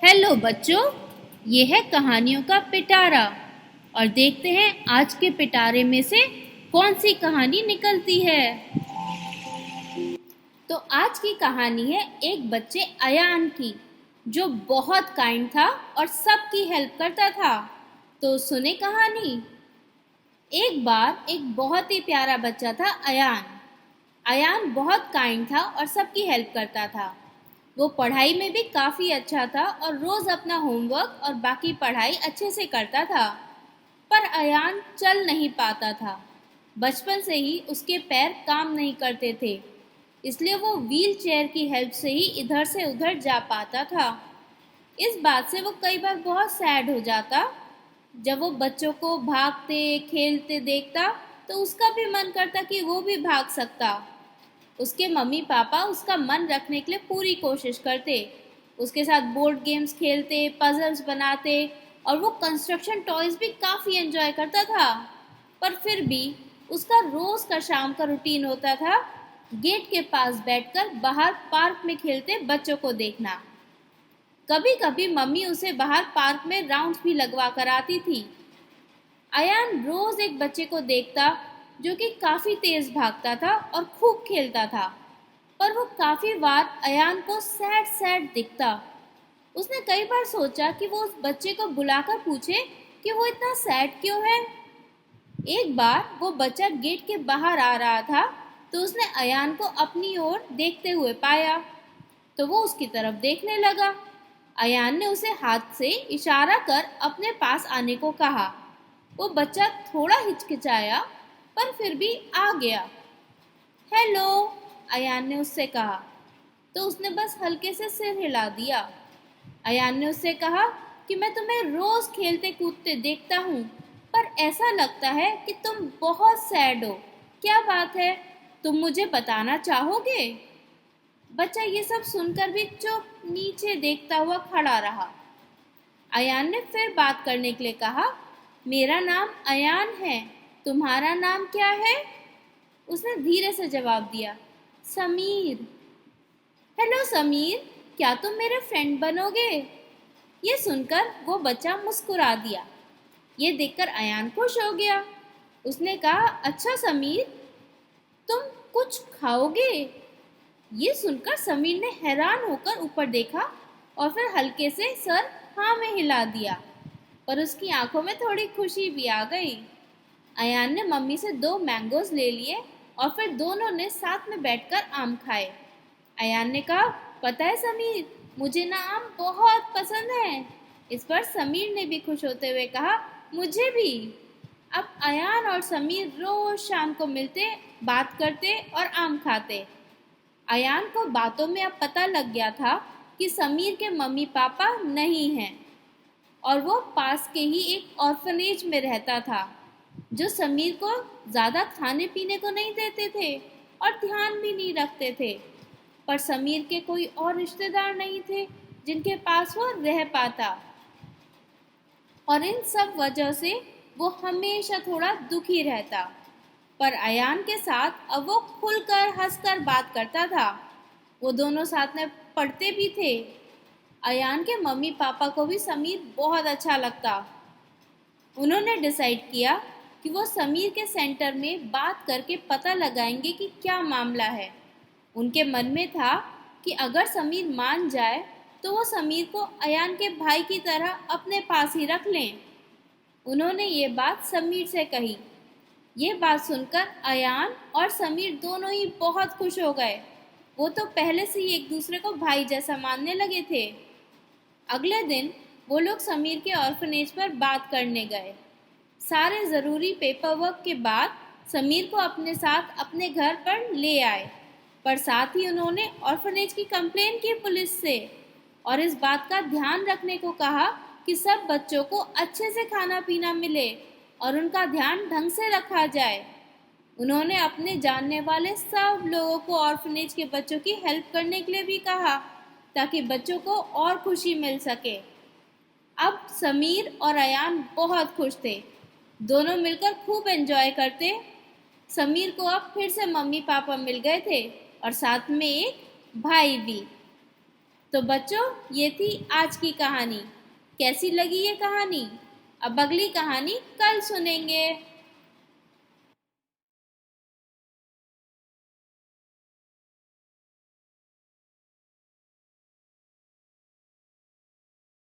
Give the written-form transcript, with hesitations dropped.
Hello बच्चों, ये है कहानियों का पिटारा और देखते हैं आज के पिटारे में से कौन सी कहानी निकलती है। तो आज की कहानी है एक बच्चे अयान की, जो बहुत काइंड था और सबकी हेल्प करता था। तो सुने कहानी। एक बार एक बहुत ही प्यारा बच्चा था अयान। अयान बहुत काइंड था और सबकी हेल्प करता था। वो पढ़ाई में भी काफ़ी अच्छा था और रोज़ अपना होमवर्क और बाकी पढ़ाई अच्छे से करता था। पर अयान चल नहीं पाता था। बचपन से ही उसके पैर काम नहीं करते थे, इसलिए वो व्हील चेयर की हेल्प से ही इधर से उधर जा पाता था। इस बात से वो कई बार बहुत सैड हो जाता। जब वो बच्चों को भागते खेलते देखता तो उसका भी मन करता कि वो भी भाग सकता। उसके मम्मी पापा उसका मन रखने के लिए पूरी कोशिश करते। उसके साथ बोर्ड गेम्स खेलते, पजल्स बनाते और वो कंस्ट्रक्शन टॉयज भी काफ़ी एंजॉय करता था। पर फिर भी उसका रोज़ का शाम का रूटीन होता था गेट के पास बैठकर बाहर पार्क में खेलते बच्चों को देखना। कभी कभी मम्मी उसे बाहर पार्क में राउंड्स भी लगवा कर आती थी। अयान रोज एक बच्चे को देखता जो कि काफी तेज भागता था और खूब खेलता था, पर वो काफी बार अयान को सैड सैड दिखता। उसने कई बार सोचा कि वो उस बच्चे को बुलाकर पूछे कि वो इतना सैड क्यों है। एक बार वो बच्चा गेट के बाहर आ रहा था तो उसने अयान को अपनी ओर देखते हुए पाया, तो वो उसकी तरफ देखने लगा। अयान ने उसे हाथ से इशारा कर अपने पास आने को कहा। वो बच्चा थोड़ा हिचकिचाया पर फिर भी आ गया। हेलो, अयान ने उससे कहा, तो उसने बस हल्के से सिर हिला दिया। अयान ने उससे कहा कि मैं तुम्हें रोज खेलते कूदते देखता हूँ, पर ऐसा लगता है कि तुम बहुत सैड हो। क्या बात है, तुम मुझे बताना चाहोगे? बच्चा ये सब सुनकर भी चुप नीचे देखता हुआ खड़ा रहा। अयान ने फिर बात करने के लिए कहा, मेरा नाम अयान है, तुम्हारा नाम क्या है? उसने धीरे से जवाब दिया, समीर। हेलो समीर, क्या तुम मेरे फ्रेंड बनोगे? ये सुनकर वो बच्चा मुस्कुरा दिया। ये देखकर अयान खुश हो गया। उसने कहा, अच्छा समीर, तुम कुछ खाओगे? ये सुनकर समीर ने हैरान होकर ऊपर देखा और फिर हल्के से सर हाँ में हिला दिया, पर उसकी आंखों में थोड़ी खुशी भी आ गई। अयान ने मम्मी से 2 मैंगोज ले लिए और फिर दोनों ने साथ में बैठकर आम खाए। अयान ने कहा, पता है समीर, मुझे ना आम बहुत पसंद है। इस पर समीर ने भी खुश होते हुए कहा, मुझे भी। अब अयान और समीर रोज शाम को मिलते, बात करते और आम खाते। अयान को बातों में अब पता लग गया था कि समीर के मम्मी पापा नहीं हैं और वो पास के ही एक ऑर्फनेज में रहता था, जो समीर को ज़्यादा खाने पीने को नहीं देते थे और ध्यान भी नहीं रखते थे। पर समीर के कोई और रिश्तेदार नहीं थे जिनके पास वो रह पाता, और इन सब वजह से वो हमेशा थोड़ा दुखी रहता। पर अयान के साथ अब वो खुलकर हंसकर बात करता था। वो दोनों साथ में पढ़ते भी थे। अयान के मम्मी पापा को भी समीर बहुत अच्छा लगता। उन्होंने डिसाइड किया कि वो समीर के सेंटर में बात करके पता लगाएंगे कि क्या मामला है। उनके मन में था कि अगर समीर मान जाए तो वो समीर को अयान के भाई की तरह अपने पास ही रख लें। उन्होंने ये बात समीर से कही। ये बात सुनकर अयान और समीर दोनों ही बहुत खुश हो गए। वो तो पहले से ही एक दूसरे को भाई जैसा मानने लगे थे। अगले दिन वो लोग समीर के ऑर्फनेज पर बात करने गए। सारे ज़रूरी पेपर वर्क के बाद समीर को अपने साथ अपने घर पर ले आए, पर साथ ही उन्होंने ऑर्फनेज की कंप्लेन की पुलिस से और इस बात का ध्यान रखने को कहा कि सब बच्चों को अच्छे से खाना पीना मिले और उनका ध्यान ढंग से रखा जाए। उन्होंने अपने जानने वाले सब लोगों को ऑर्फनेज के बच्चों की हेल्प करने के लिए भी कहा, ताकि बच्चों को और खुशी मिल सके। अब समीर और अयान बहुत खुश थे। दोनों मिलकर खूब एंजॉय करते। समीर को अब फिर से मम्मी पापा मिल गए थे और साथ में एक भाई भी। तो बच्चों, ये थी आज की कहानी। कैसी लगी ये कहानी? अब अगली कहानी कल सुनेंगे।